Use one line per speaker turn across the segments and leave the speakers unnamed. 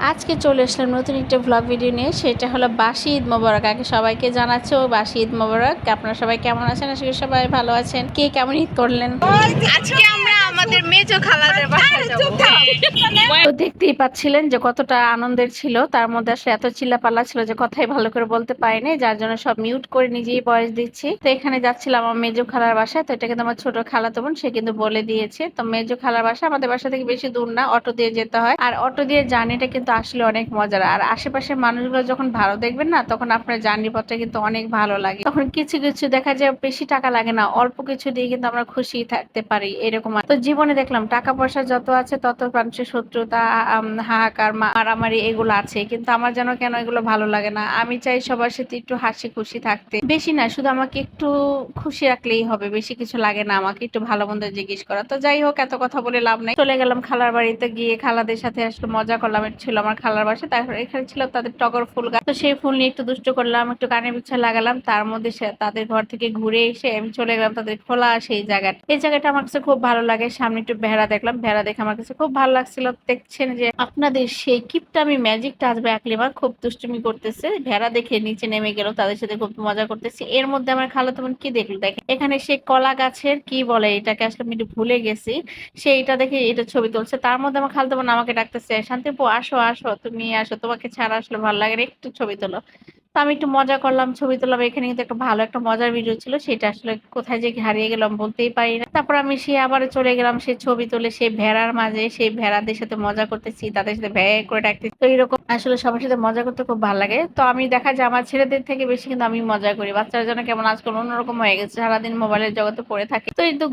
আজকে চলে আসলাম নতুন একটা ভ্লগ ভিডিও নিয়ে। সেটা হলো বাসি ঈদ মোবারক। আগে সবাইকে জানাচ্ছি বাসি ঈদ মোবারক। আপনারা সবাই কেমন আছেন? আশা করি সবাই ভালো আছেন। কে কেমন ঈদ করলেন?
আজকে আমরা আমাদের মেজো খালাদের বাসায় যাব।
তো দেখতেই পাচ্ছিলেন যে কতটা আনন্দের ছিল। তার মধ্যে আসলে এত চিল্লাপাল্লা ছিল যে কথাই ভালো করে বলতে পারিনি, যার জন্য সব মিউট করে নিজেই ভয়েস দিচ্ছি। তো এখানে যাচ্ছিলাম আমার মেজো খালার বাসায়। তো এটা কিন্তু আমার ছোট খালাতো বোন, সে কিন্তু বলে দিয়েছে। তো মেজো খালার বাসা আমাদের বাসা থেকে বেশি দূর না, অটো দিয়ে যেতে হয়। আর অটো দিয়ে জার্নিটা কিন্তু আসলে অনেক মজার। আর আশেপাশের মানুষগুলো যখন ভালো দেখবেন না, তখন আপনার জার্নি পথটা কিন্তু অনেক ভালো লাগে। তখন কিছু কিছু দেখা যায় বেশি টাকা লাগে না, অল্প কিছু দিয়ে কিন্তু আমরা খুশি থাকতে পারি, এরকম। তো জীবনে দেখলাম টাকা পয়সা যত আছে তত মানুষের শত্রুতা, হাহাকার, মারামারি এগুলো আছে, কিন্তু আমার যেন কেন এগুলো ভালো লাগে না। আমি চাই সবার সাথে একটু হাসি খুশি থাকতে, বেশি না, শুধু আমাকে একটু খুশি রাখলেই হবে, বেশি কিছু লাগে না আমাকে একটু ভালো মন্দ জিজ্ঞেস করা। তো যাই হোক, এত কথা বলে লাভ নাই। চলে গেলাম খালার বাড়িতে, গিয়ে খালাদের সাথে আসলে মজা করলাম। এটা ছিল আমার খালার বাসা। তারপর এখানে ছিল তাদের টগর ফুল গাছ। তো সেই ফুল নিয়ে একটু দুষ্ট করলাম, একটু কানে পিছনে লাগালাম। তার মধ্যে তাদের ঘর থেকে ঘুরে এসে আমি চলে গেলাম তাদের খোলা সেই জায়গাটা। এই জায়গাটা আমার কাছে খুব ভালো লাগে। সামনে একটু ভেড়া দেখলাম, ভেড়া দেখে আমার কাছে খুব ভালো লাগছিল। দেখছেন যে আপনাদের সেই কিপটা আমি ম্যাজিক টাচ বা একলিমা খুব দুষ্টুমি করতেছে, ভেড়া দেখে নিচে নেমে গেল, তাদের সাথে খুব মজা করতেছি। এর মধ্যে আমার খালাতো বোন কি দেখলো দেখে, এখানে সে কলা গাছের কি বলে এটাকে, আসলে আমি একটু ভুলে গেছি, সেইটা দেখে এটা ছবি তুলছে। তার মধ্যে আমার খালাতো বোন আমাকে ডাকতেছে, শান্তিপু আসো আসো, তুমি আসো, তোমাকে ছাড়া আসলে ভালো লাগে না, একটু ছবি তোলো। তো আমি একটু মজা করলাম, ছবি তুললাম। এখানে কিন্তু একটা ভালো একটা মজার ভিডিও ছিল, সেটা আসলে কোথায় যে হারিয়ে গেলাম বলতেই পারি না। তারপর আমি সে আবার চলে গেলাম সেই ছবি তুলে সেই ভেড়ার মাঝে, সেই ভেড়াদের সাথে মজা করতেছি, তাদের সাথে ভ্যা করে ডাকতেছি। তো এরকম আসলে সবার সাথে মজা করতে খুব ভালো লাগে। তো আমি দেখা যায় আমার ছেলেদের থেকে বেশি কিন্তু আমি মজা করি। বাচ্চারা যেন কেমন আজকাল অন্যরকম হয়ে গেছে, সারাদিন মোবাইলের জগতে পড়ে থাকে। তো এই তো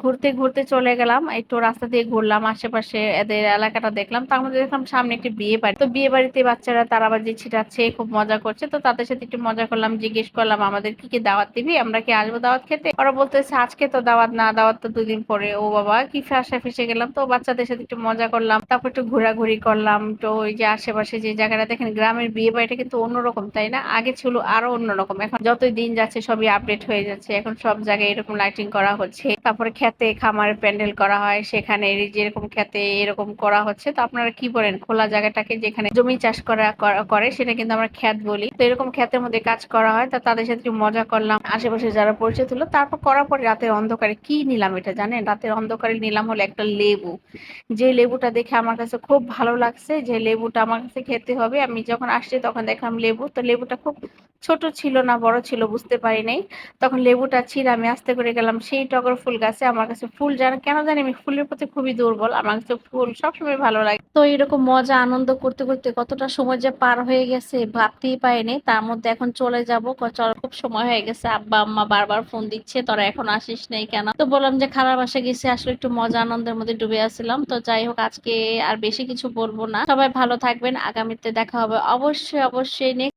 ঘুরতে ঘুরতে চলে গেলাম, একটু রাস্তা দিয়ে ঘুরলাম, আশেপাশে এদের এলাকাটা দেখলাম। তার মধ্যে দেখলাম সামনে একটি বিয়ে বাড়ি। তো বিয়ে বাড়িতে বাচ্চারা তারা আবার যে ছিটাচ্ছে, খুব মজা করছে। তো তাদের সাথে একটু মজা করলাম, জিজ্ঞেস করলাম আমাদের কি কি দাওয়াত দিবি, আমরা কি আসবো দাওয়াত খেতে। ওরা বলতেছে আজকে তো দাওয়াত না, দাওয়াত তো 2 দিন পরে। ও বাবা, কি ফাঁসা ফেসে গেলাম। তো বাচ্চাদের সাথে একটু মজা করলাম, তারপর একটু ঘোরাঘুরি করলাম। তো ওই যে আশেপাশে যে জায়গাটা দেখেন, গ্রামের বিয়ে বাড়িটা কিন্তু অন্যরকম, তাই না? আগে ছিল আরো অন্যরকম, এখন যতই দিন যাচ্ছে সবই আপডেট হয়ে যাচ্ছে। এখন সব জায়গায় এরকম লাইটিং করা হচ্ছে, তারপরে খেতে খামারে প্যান্ডেল করা হয়, সেখানে যেরকম খেতে এরকম করা হচ্ছে। তো আপনারা কি বলেন, খোলা জায়গাটাকে যেখানে জমি চাষ করে সেটা কিন্তু আমরা ক্ষেত বলি। তো এরকম ক্ষেতের মধ্যে কাজ করা হয়। তা তাদের সাথে একটু মজা করলাম, আশেপাশে যারা পরিচিত হলো। তারপর করার পরে রাতের অন্ধকারে কি নিলাম এটা জানেন? রাতের অন্ধকারে নিলাম হলো একটা লেবু। যে লেবুটা দেখে আমার কাছে খুব ভালো লাগছে, যে লেবুটা আমার কাছে খেতে হবে। আমি যখন আসছি তখন দেখলাম লেবু। তো লেবুটা খুব ছোট ছিল না বড় ছিল বুঝতে পারি নাই। তখন লেবুটা ছিঁড়ে আমি আস্তে করে গেলাম সেই টগর ফুল গাছে। আমার কাছে ফুল কেন জানি আমি ফুলের প্রতি খুবই দুর্বল, আমার কাছে ফুল সবসময় ভালো লাগে। তো এরকম মজা আনন্দ করতে করতে কতটা সময় যে পার হয়ে গেছে ভাবতেই পারিনি। তার মধ্যে এখন চলে যাব, চল খুব সময় হয়ে গেছে। আব্বা আম্মা বারবার ফোন দিচ্ছে, তোরা এখন আসিস নাই কেন। তো বললাম যে খালার বাসায় গেছে, আসলে একটু মজা আনন্দের মধ্যে ডুবে আসছিলাম। তো যাই হোক, আজকে আর বেশি কিছু বলবো না। সবাই ভালো থাকবেন, আগামীতে দেখা হবে অবশ্যই অবশ্যই।